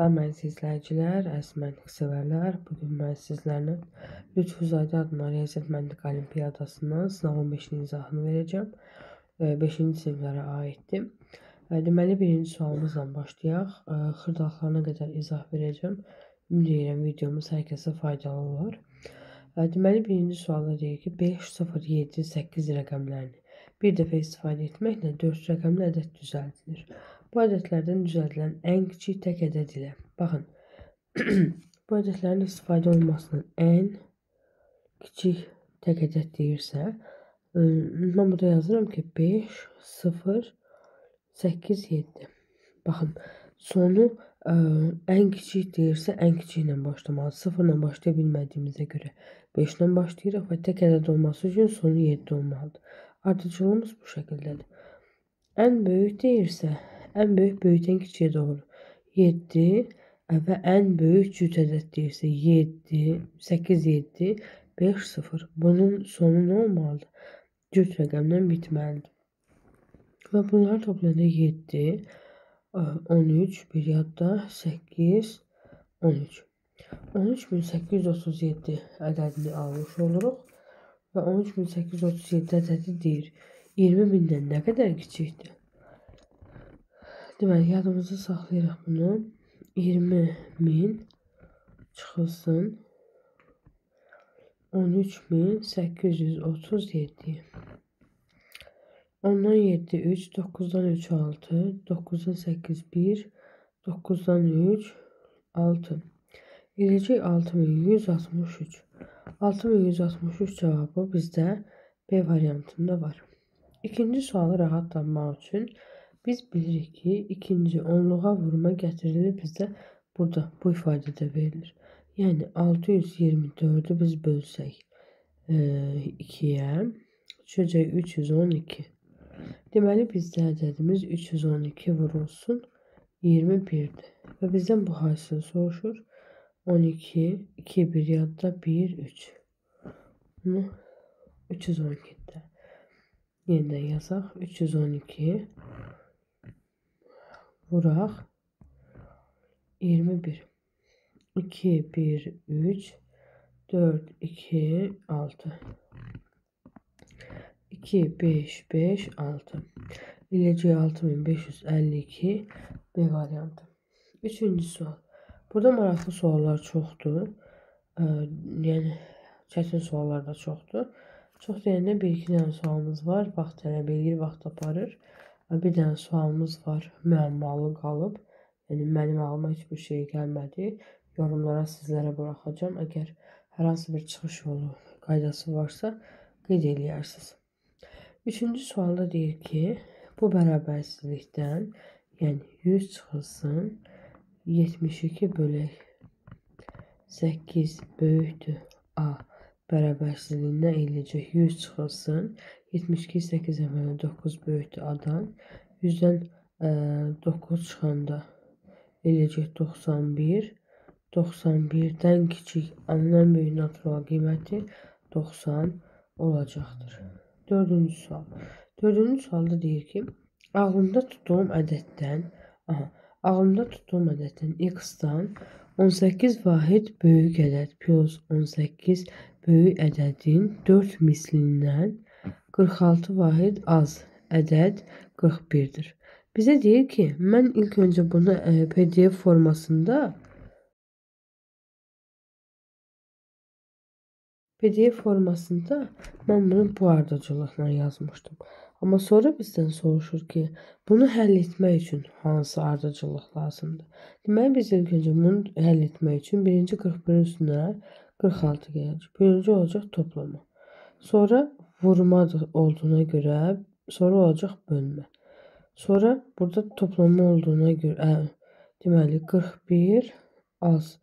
Salam əziz izləyicilər, əziz məntiq sevərlər. Bugün mən sizlərlə Lütfüzadə adına Riyaziyyat Məntiq Olimpiyadasının sınavın 5-ci izahını verəcəm. 5-ci siniflərə aiddir. Deməli, birinci sualımızla başlayaq. Xırdalıqlarına qədər izah verəcəm. Ümid edirəm videomuz hər kəsə faydalı olar. Deməli, birinci sualda deyir ki, 5, 0, 7, 8 rəqəmlərini bir dəfə istifadə etməklə 4 rəqəmli ədəd düzəldilir. Bu ədədlərdən düzəldilən ən kiçik tək ədəd ilə. Baxın, bu ədədlərin istifadə olunmasının ən kiçik tək ədəd deyirsə, mən burada yazıram ki, 5, 0, 8, 7. Baxın, sonu ən kiçik deyirsə, ən kiçik ilə başlamalı. 0 ilə başlaya bilmədiyimizə görə 5 ilə başlayırıq və tək ədəd olması üçün sonu 7 olmalıdır. Ardıcıllığımız bu şəkildədir. Ən böyük deyirsə, ən böyük böyükdən kiçiyə doğru 7 və ən böyük cüt ədəd deyirsə 7, 8, 7, 5, 0. Bunun sonu nə olmalıdır? Cüt rəqəmdən bitməlidir. Və bunları toplayanda 7, 13, bir yadda 8, 13. 13837 ədədini almış oluruq və 13837 ədədi deyir 20.000-dən nə qədər kiçikdir? Deməli, yadımızda saxlayırıq bunu. 20.000 çıxılsın 13.837. 10-dan 7, 3, 9-dan 3, 6, 9-dan 8, 1, 9-dan 3, 6. Eləcək 6163. 6163 cavabı bizdə B variantında var. İkinci sualı rahatlanmaq üçün biz bilirik ki, ikinci onluğa vurma gətirilir bizdə burada bu ifadədə verilir. Yəni 624-ü biz bölsək 2-yə düşəcək 312. Deməli bizdə ədədimiz 312 vurulsun 21-dir. Və bizdən bu hasili soruşur. 12, 2, 1 yadda 1, 3. Bunu 312-də. Yenidən yazaq. 312 vuraq 21. 2, 1, 3, 4, 2, 6. 2, 5, 5, 6. Eləcək 6552 B variantı. Üçüncü sual. Burada maraqlı suallar çoxdur. Yəni, çətin suallar da çoxdur. Çox deyəndə bir-iki dənə sualımız var. Vaxt tələb edir, vaxt aparır. Bir dənə sualımız var. Müəmmalı qalıb. Yəni, mənim ağlıma heç bir şey gəlmədi. Yorumlara sizlərə buraxacağım. Əgər hər hansı bir çıxış yolu qaydası varsa, qeyd eləyərsiniz. Üçüncü sualda deyir ki, bu bərabərsizlikdən, yəni 100 çıxılsın 72 bölək 8 böyükdür A bərabərsizliyindən eləyəcək 100 çıxılsın 72, 8 əvvələ 9 böyükdür A-dan 100-dən 9 çıxanda eləyəcək 91 91-dən kiçik A-nın böyük natural qiyməti 90 olacaqdır. Dördüncü sual. Dördüncü sualda deyir ki, ağlımda tutduğum ədəddən x-dan 18 vahid böyük ədəd plus 18 böyük ədədin 4 mislindən 46 vahid az ədəd 41-dir. Bizə deyir ki, mən ilk öncə bunu PDF formasında mən bunu bu ardıcıllıqla yazmışdım. Amma sonra bizdən soruşur ki, bunu həll etmək üçün hansı ardıcıllıq lazımdır? Deməli, biz ilk öncə bunu həll etmək üçün birinci 41-in üstünə 46 gələcək. Birinci olacaq toplama. Sonra vurma olduğuna görə, sonra olacaq bölmə. Sonra burada toplama olduğuna görə, deməli 41 az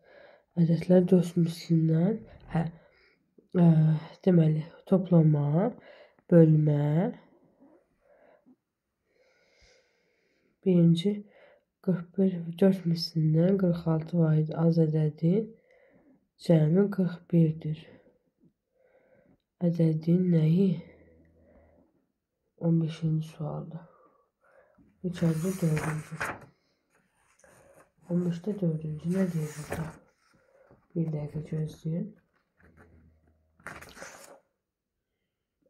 ədədlər 4 mislindən, deməli toplama, bölmə, birinci 41 4 mislindən 46 vahid az ədədi cəmi 41-dir. Ədədin nəyi? 15-ci sualda. İçəridə 4-cü. 15'te 4-cü nə deyir burada? Bir dəqiqə gözləyin.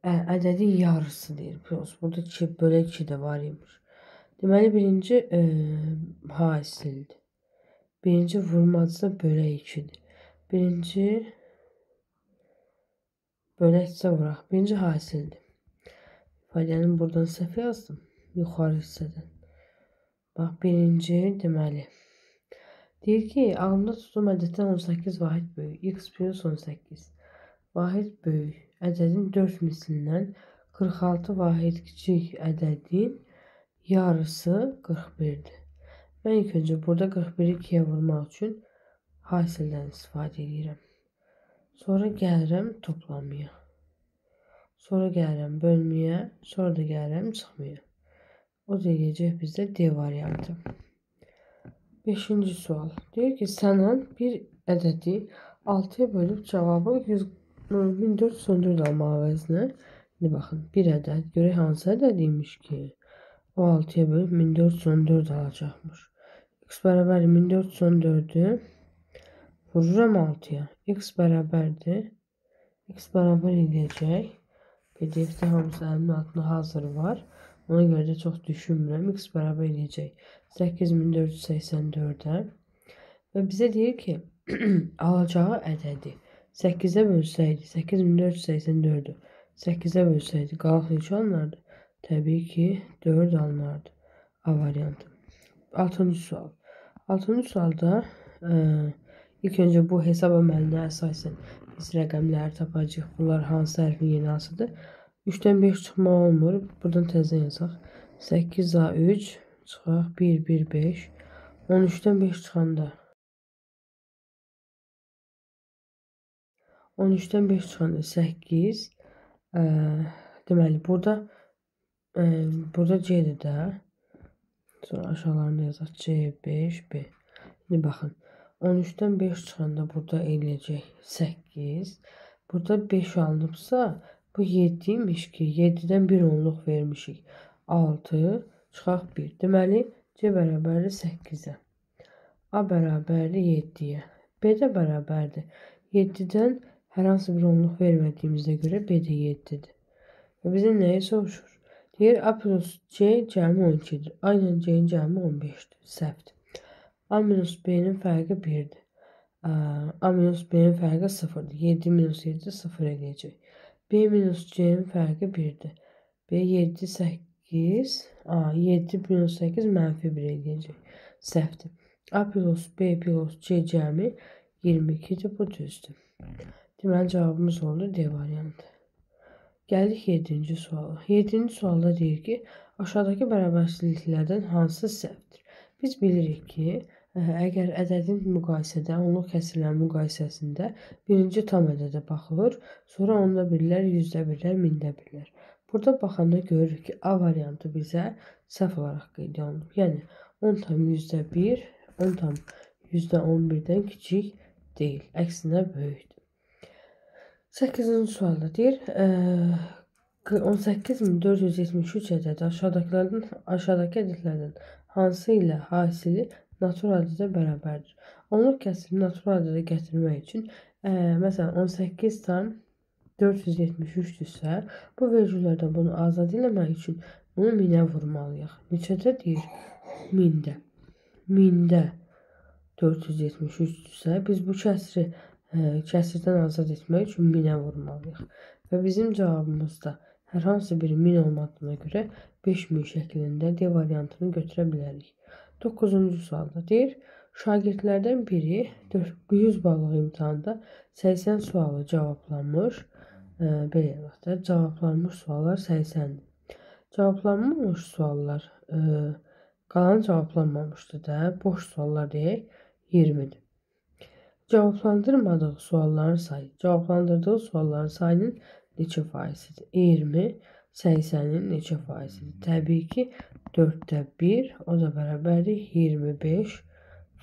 Ədədin yarısı deyir. Burada 2 bölü 2 də var imiş. Deməli birinci hasildir. Birinci vurmacıda bölü 2'dir. Birinci böləkçə vuraq. Birinci hasildir. İfadənin buradan səhv yazdım. Yuxarı hissədən. Bax birinci deməli. Deyir ki, ağımda tutduğum ədəddən 18 vahid böyük. X plus 18. Vahid böyük. Ədədin 4 mislindən 46 vahid kiçik ədədin yarısı 41'dir. Mən ilk öncə burada 41'i 2'yə vurmaq üçün hasildən istifadə edirəm. Sonra gəlirəm toplamaya. Sonra gəlirəm bölməyə. Sonra da gəlirəm çıxmaya. O deyəcək bizdə D variantı. 5-ci sual. Deyir ki, sənin bir ədədi 6'ya bölüb cavabı 1414 almaq əvəzinə. İndi baxın, bir ədəd. Görək hansı ədəd imiş ki, o 6'ya bölüb 1414 alacaqmış. X bərabər 1414'ü vururam 6'ya. X bərabərdir. X bərabər edəcək. PDF-də hamısı əlimin altında hazır var. Ona görə də çox düşünmürəm. X bərabər edəcək 8484'ə. Və bizə deyir ki, alacağı ədədi 8'ə bölsəydi, 8484'ü 8'ə bölsəydi, qalıq neçə alınardı? Təbii ki, 4 alınardı. A variantı. 6-cı sual. 6-cı sualda ilk öncə bu hesab əməlinə əsasən biz rəqəmləri tapacağıq. Bunlar hansı hərfin yeni asıdır? 3'dən 5 çıxmaq olmur. Buradan təzədən yazaq. 8A3 çıxaq 1, 1, 5. 13'dən 5 çıxanda 13'dən 5 çıxanda 8. Deməli burada C'dir də. Sonra aşağılarında yazaq C5B. İndi baxın. 13'dən 5 çıxanda burada eləyəcək 8. Burada 5 alınıbsa bu 7 imiş ki, 7'dən 1 onluq vermişik. 6 çıxaq 1. Deməli C bərabərdir 8'ə. A bərabərdir 7'yə. B də bərabərdir. 7'dən hər hansı bir onluq vermədiyimizə görə B də 7'dir. Və bizə nəyi soruşur? Deyir A plus C cəmi 12'dir. A ilə C'nin cəmi 15'dir. Səhvdir. A minus B'nin fərqi 1'dir. A minus B'nin fərqi 0'dır. 7 minus 7 0 eləyəcək. B minus C'nin fərqi 1'dir. B 7, 8. 7 minus 8 mənfi 1 eləyəcək. Səhvdir. A plus B plus C cəmi 22'dir. Bu düzdür. Deməli cavabımız oldu D variantı. Gəldik 7-ci suala. 7-ci sualda deyir ki, aşağıdakı bərabərsizliklərdən hansı səhvdir? Biz bilirik ki, əgər ədədin müqayisədə, onluq kəsrlərin müqayisəsində birinci tam ədədə baxılır, sonra onda birlər, yüzdə birlər, mində birlər. Burada baxanda görürük ki, A variantı bizə səhv olaraq qeyd olunub. Yəni 10 tam yüzdə 1, 10 tam yüzdə 11'dən kiçik deyil, əksinə böyükdür. 8-ci sualda deyir, 18473 ədədi aşağıdakı ədədlərdən hansı ilə hasili natural ədədə bərabərdir? Onluq kəsrini natural ədədə gətirmək üçün, məsələn 18 tam 473'dürsə, bu vergüllərdən bunu azad eləmək üçün bunu minə vurmalıyıq. Neçədə deyir? Mində. Mində 473'dürsə, biz bu kəsirdən azad etmək üçün minə vurmalıyıq. Və bizim cavabımızda hər hansı bir min olmadığına görə 5000 şəklində D variantını götürə bilərik. 9-cu sualda deyir, şagirdlərdən biri 100 ballıq imtahanda 80 sualı cavablanmış. Belə yazaq da, cavablanmış suallar 80'dir. Cavablanmamış suallar qalan cavablanmamışdır da, boş suallar deyək 20'dir. Cavablandırmadığı sualların sayı, cavablandırdığı sualların sayının neçə faizidir? 20, 80'in neçə faizidir? Təbii ki, 4'də 1, o da bərabərdir 25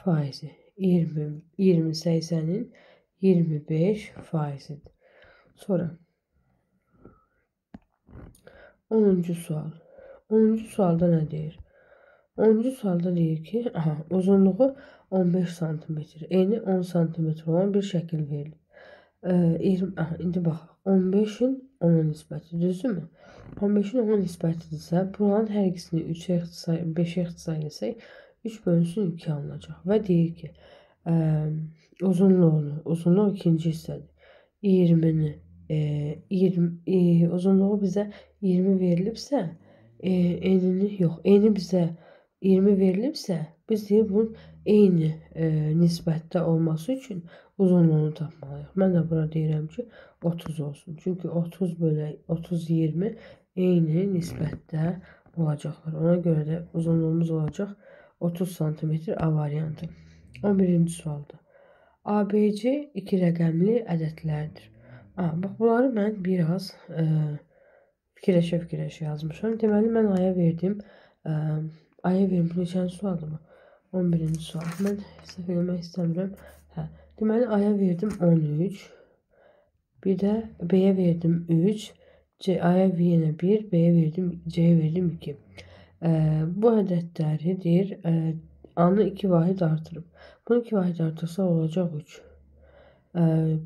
faizi. 20, 80'in 25 faizidir. Sonra 10-cu sual. 10-cu sualda nə deyir? 10-cu sualda deyir ki, uzunluğu 15 santimetr, eni 10 santimetr olan bir şəkil verilir. 20, indi baxaq. 15-in 10-a nisbəti, düzdürmü? 15-in 10-a nisbətidirsə, buranın hər ikisini 3-ə ixtisar, 5-ə ixtisar etsək, 3 bölünsün 2 alınacaq. Və deyir ki, uzunluq ikinci hissədir. 20-ni, 20, uzunluğu bizə 20 verilibsə, enini yox, eni bizə 20 verilibsə, biz deyir bunun eyni nisbətdə olması üçün uzunluğunu tapmalıyıq. Mən də bura deyirəm ki, 30 olsun. Çünki 30 bölü 30 20 eyni nisbətdə olacaqlar. Ona görə də uzunluğumuz olacaq 30 santimetr A variantı. 11-ci sualda. ABC 2 rəqəmli ədədlərdir. Bax, bunları mən biraz fikirləşə yazmışam. Deməli, mən Aya verdim. Aya verdim. Neçənci sualdır bu? 11-ci sual. Mən səhv eləmək istəmirəm. Deməli, Aya verdim 13. Bir də B'yə verdim 3. A'ya yenə 1. B'yə verdim, C'yə verdim 2. Bu ədədləri deyir, A-nı 2 vahid artırıb. Bunu 2 vahid artırsa olacaq 3.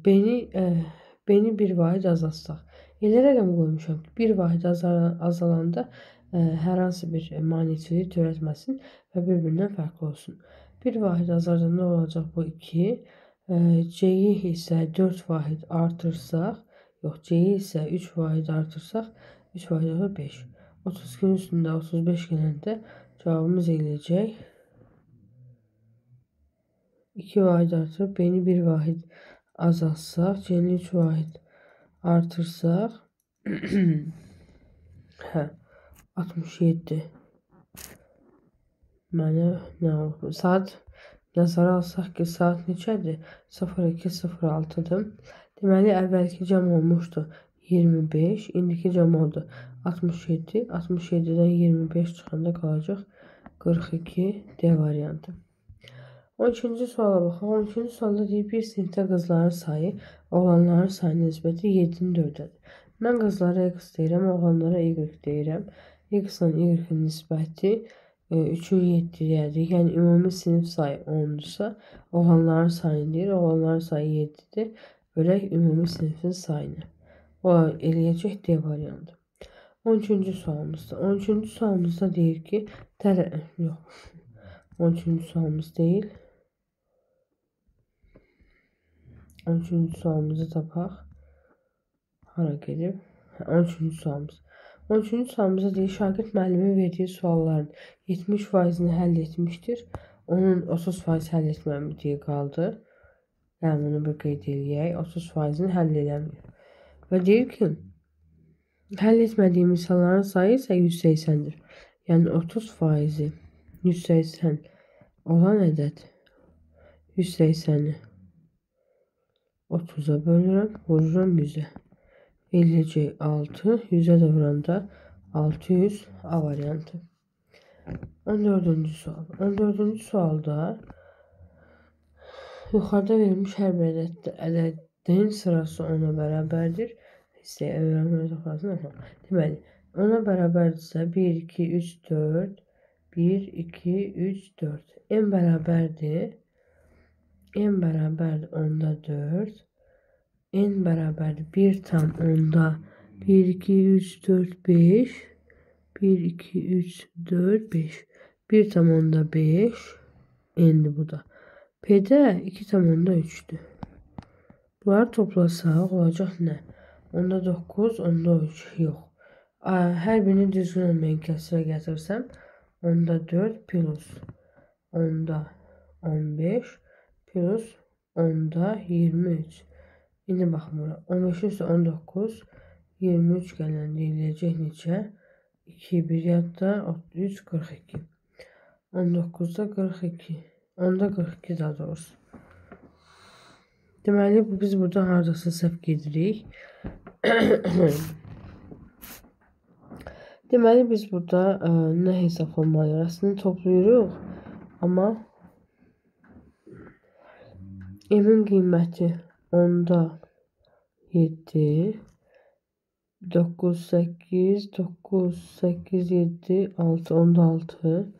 B'ni 1 vahid azaltsaq. Elə rəqəm qoymuşam ki, 1 vahid azalanda hər hansı bir maneçilik törətməsin və bir-birindən fərqli olsun. 1 vahid azaldanda olacaq bu 2. C'yi isə 4 vahid artırsaq, yox, C'yi isə 3 vahid artırsaq, 3 vahid olur 5. 32-nin üstündə 35 gələndə cavabımız eləyəcək. 2 vahid artırıb, B'ni 1 vahid azaltsaq, C'ni 3 vahid artırsaq, 67. Mənə nə olur? Saat nəzərə alsaq ki, saat neçədir? 02:06-dır. Deməli, əvvəlki cəm olmuşdu 25, indiki cəm oldu 67. 67-dən 25 çıxanda qalacaq 42 D variantı. 12-ci suala baxaq. 12-ci sualda deyir, bir sinifdə qızların sayı oğlanların sayına nisbəti 7-nin 4-dədir. Mən qızlara X deyirəm, oğlanlara Y deyirəm. X-ın Y-in nisbəti 3-ün 7-yədir. Yəni, ümumi sinif sayı 10-dursa, oğlanların sayını deyir, oğlanların sayı 7-dir. Bölək ümumi sinifin sayını. O, eləyəcək D variantı. 13-cü sualımızda. 13-cü sualımızda deyir ki, yox, 13-cü sualımız deyil. 13-cü sualımızı tapaq. Hara gedib? 13-cü sualımız. 13-cü sualımızda deyir, şagird müəllimin verdiyi sualların 70%-ni həll etmişdir. Onun 30% həll etmədiyi qaldı. Yəni, bunu bir qeyd eləyək. 30%-ni həll eləmir. Və deyir ki, həll etmədiyi misalların sayı isə 180-dir. Yəni, 30%-i 180 olan ədəd 180-i 30-a bölürəm, vururam 100-ə. Eləyəcək 6, 100-ə də vuranda 600 A variantı. 14-cü sual. 14-cü sualda yuxarıda verilmiş hər bir ədədin sırası 10-a bərabərdir. İstəyə öyrənmək lazımdır. Deməli, 10-a bərabərdirsə 1, 2, 3, 4, 1, 2, 3, 4. N bərabərdir. N bərabərdir 10-da 4. N bərabərdir 1 tam 10-da 1, 2, 3, 4, 5. 1, 2, 3, 4, 5. 1 tam 10-da 5. N'dir bu da. P'də 2 tam 10-da 3'dür. Bunları toplasaq olacaq nə? 10-da 9, 10-da 3. Yox. Hər birini düzgün olmayan kəsrə gətirsəm 10-da 4 plus 10-da 15 plus 10-da 23. İndi baxın bura. 15 üstə 19, 23 gələndə eləyəcək neçə? 2, 1 yadda, 33, 42. 19-da 42. 10-da 42 daha doğrusu. Deməli, biz burada haradasa səhv gedirik. Deməli, biz burada nə hesablamalıyıq? Əslində toplayırıq, amma M-in qiyməti 10-da 7, 9, 8, 9, 8, 7, 6, 10-da 6.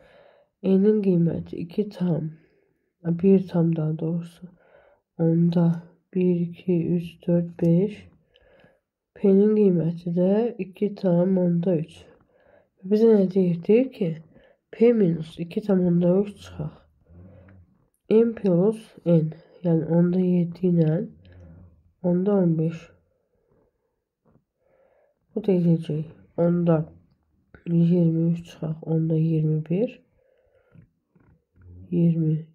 N'in qiyməti 2 tam Bir tam daha doğrusu. Onda 1, 2, 3, 4, 5. P'nin qiyməti də 2 tam onda 3. Bizə nə deyir? Deyir ki, P minus 2 tam onda 3 çıxaq. N plus N. Yəni onda 7 ilə onda 15. Bu da eləyəcək. Onda 23 çıxaq. Onda 21. 20.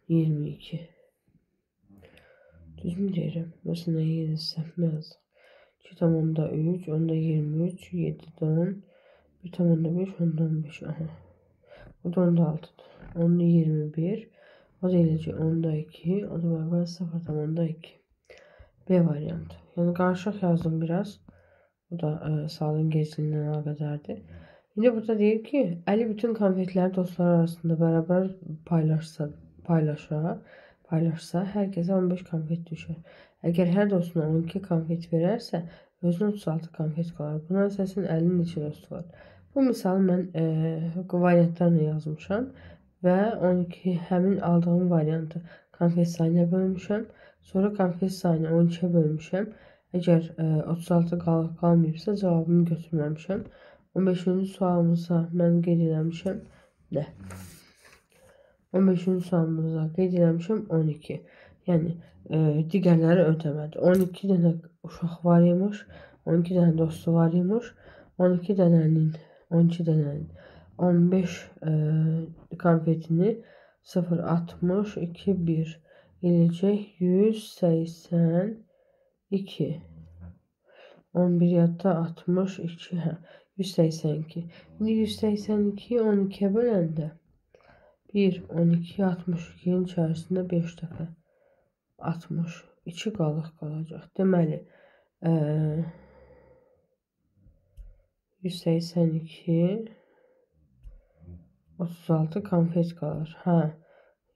22. Düz mü deyirəm? Məsələn, 7 səhv yazdım. 2 tam onda 3, onda 23, 7'də 10, 1 tam onda 5, onda 15. Aha. O da onda 6'dır. Onda 21, o da eləcək onda 2, o da bərabər 0 tam onda 2. B variantı. Yəni qarışıq yazdım biraz. Bu da sualın geciliğindən əlaqədardır. Şimdi burada deyir ki, Əli bütün konfetləri dostları arasında bərabər paylaşsa hər kəsə 15 konfet düşər. Əgər hər dostuna 12 konfet verərsə, özünə 36 konfet qalar. Buna əsasən 50 neçə dostu var. Bu misalı mən variantlarla yazmışam və 12 həmin aldığım variantı konfet sayına bölmüşəm. Sonra konfet sayını 12'ye bölmüşəm. Əgər 36 qalmayıbsa cavabını götürməmişəm. 15-ci sualımıza mən qeyd eləmişəm. Nə? 15-ci sualımıza qeyd eləmişəm 12. Yəni digərləri ödəmədi. 12 dənə uşaq var imiş, 12 dənə dostu var imiş. 12 dənənin 15 konfetini 0, 60, 2, 1 eləcək 182. 11 yadda 62, 182. Şimdi 182'yi 12'ye böləndə 1, 12, 62'nin içərisində 5 dəfə 60, 2 qalacaq. Deməli 182, 36 konfet qalır. Hə,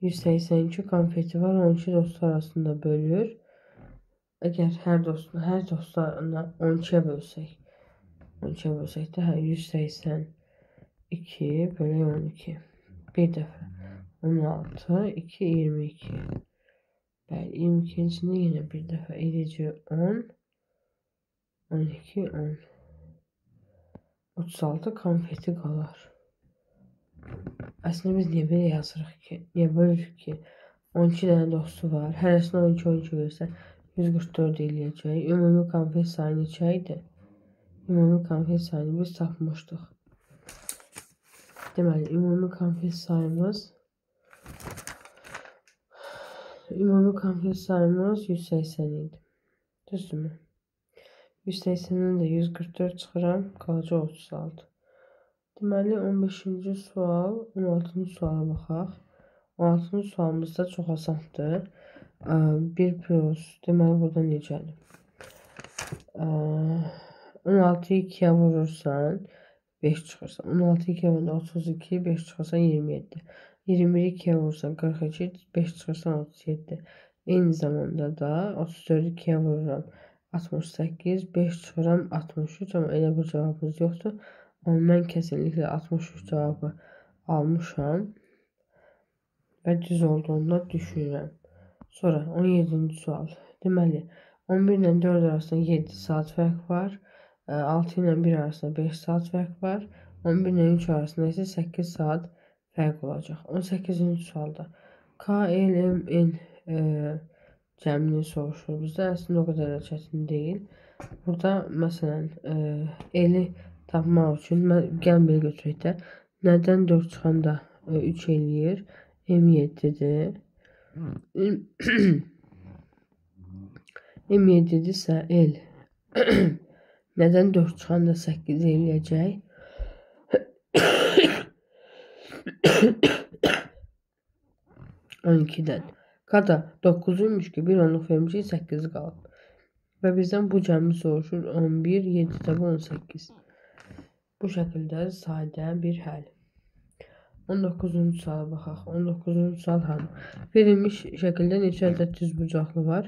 182 konfeti var, 12 dostu arasında bölür. Əgər hər dostlarına 12'ye bölsək də hə, 182 bölü 12. Bir dəfə 16, 2, 22. Bəli, 22'nin içində yenə bir dəfə eləcək 10, 12, 10. 36 konfeti qalar. Əslində biz niyə belə yazırıq ki? Niyə bölürük ki? 12 dənə dostu var. Hərəsinə 12 versə 144 eləyəcək. Ümumi konfet sayı neçə idi? Ümumi konfet sayını biz tapmışdıq. Deməli, ümumi konfet sayımız 180 idi. Düzdürmü? 180'den de 144 çıxıram, qalacaq 36. Deməli, 15-ci sual, 16-cı suala baxaq. 16-cı sualımızda çox asandır. 1 plus, deməli, burada necədir? 16'yı 2'ye vurursan 5 çıxırsan. 16'yı 2'ye vurursan 32, 5 çıxırsan 27. 21'i 2'ye vurursan 42, 5 çıxırsan 37. Eyni zamanda da 34'ü 2'ye vururam 68, 5 çıxıram 63. Amma elə bir cavabımız yoxdur. Amma mən kesinlikle 63 cavabı almışam və düz olduğunda düşürəm. Sonra 17-ci sual. Deməli, 11 ilə 4 arasında 7 saat fərq var. 6 ilə 1 arasında 5 saat fərq var. 11 ilə 3 arasında isə 8 saat fərq olacaq. 18-ci sualda K, L, M, N cəmini soruşur bizdə. Əslində o qədər də çətin deyil. Burada məsələn L-i tapmaq üçün gəlin belə götürək də. Nədən 4 çıxanda 3 eləyir? M 7'dir. M 7'dirsə L nədən 4 çıxanda 8 eləyəcək? 12'dən. Kada 9'uymuş ki, bir onluq vermişik, 8 qalıb. Və bizdən bu cəmi soruşur. 11, 7 tabi 18. Bu şəkildə sadə bir həll. 19-cu suala baxaq. 19-cu sual hanı? Verilmiş şəkildə neçə ədəd düzbucaqlı var?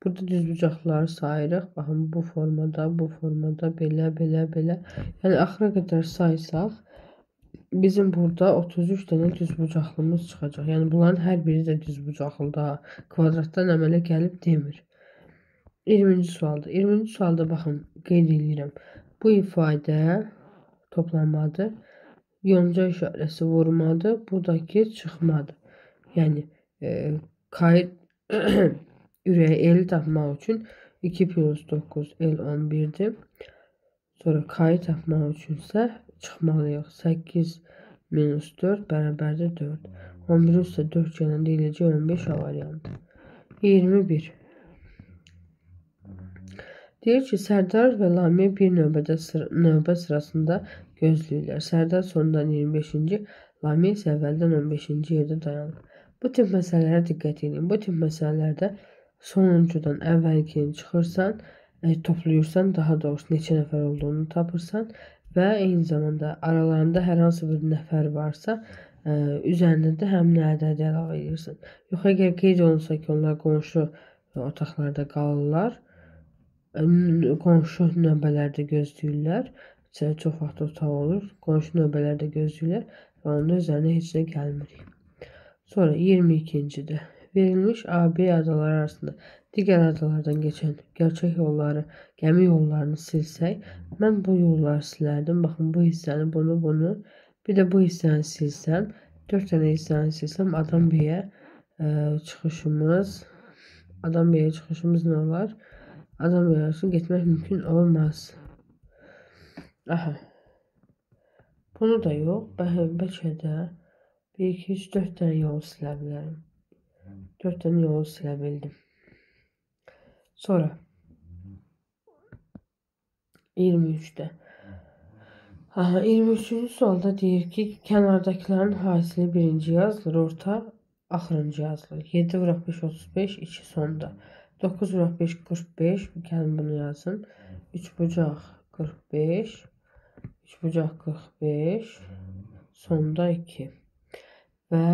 Burada düzbucaqlıları sayırıq. Baxın, bu formada, belə. Yəni axıra qədər saysaq bizim burada 33 tane düzbucaqlımız çıxacaq. Yəni bunların hər biri də düzbucaqlıda, kvadratdan əmələ gəlib demir. 20-ci sualda. 20-ci sualda baxın, qeyd edirəm. Bu ifadə toplanmadır. Yonca işarəsi vurmadır. Buradakı çıxmadır. Yəni kayıt ürəyi L tapmaq üçün 2 plus 9 L 11'dir. Sonra k'yı tapmaq üçünsə çıxmalıyıq. 8 minus 4 bərabərdir 4. 11 üstə 4 gələndə eləcək 15 A variantı. 21. Deyir ki, Sərdar və Lamiyə bir növbə sırasında gözləyirlər. Sərdar sondan 25-ci, Lamiyə isə əvvəldən 15-ci yerdə dayanır. Bu tip məsələlərə diqqət edin. Bu tip məsələlərdə sonuncudan əvvəlkini çıxırsan, toplayırsan, daha doğrusu neçə nəfər olduğunu tapırsan və eyni zamanda aralarında hər hansı bir nəfər varsa, üzərində də həmin ədədi əlavə edirsən. Yox, əgər qeyd olunsa ki, onlar qonşu otaqlarda qalırlar, qonşu növbələrdə gözləyirlər. Çox vaxt otaq olur. Qonşu növbələrdə gözləyirlər və onun üzərinə heç nə gəlmirik. Sonra 22-cidə verilmiş AB adaları arasında digər adalardan keçən gerçək yolları, gəmi yollarını silsək, mən bu yolları silərdim. Baxın, bu hissəni, bunu, bir də bu hissəni silsəm, 4 dənə hissəni silsəm, Adambəyə çıxışımız nə olar? Adambəyə arasında getmək mümkün olmaz. Aha. Bunu da yox. Bəlkə də 1, 2, 3, 4 dənə yol silə bilərəm. 4 dənə yolu silə bildim. Sonra 23'də. 23-cü sualda deyir ki, kənardakilərin hasili birinci yazılır, orta axırıncı yazılır. 7 vuraq 5 35, 2 sonda. 9 vuraq 5 45, gəlin bunu yazın. 3 bucaq 45, 3 bucaq 45, sonda 2. Və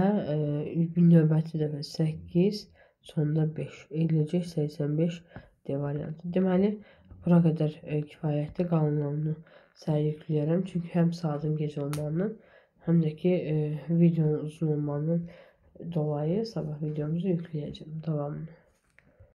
növbəti dəfə 8, sonda 5. Eləcək 85 D variantı. Deməli, bura qədər kifayətli, qalanlarını səhər yükləyərəm. Çünki həm saatın gec olmanın, həm də ki, videonun uzun olmanın dolayı sabah videomuzu yükləyəcəm. Davamını.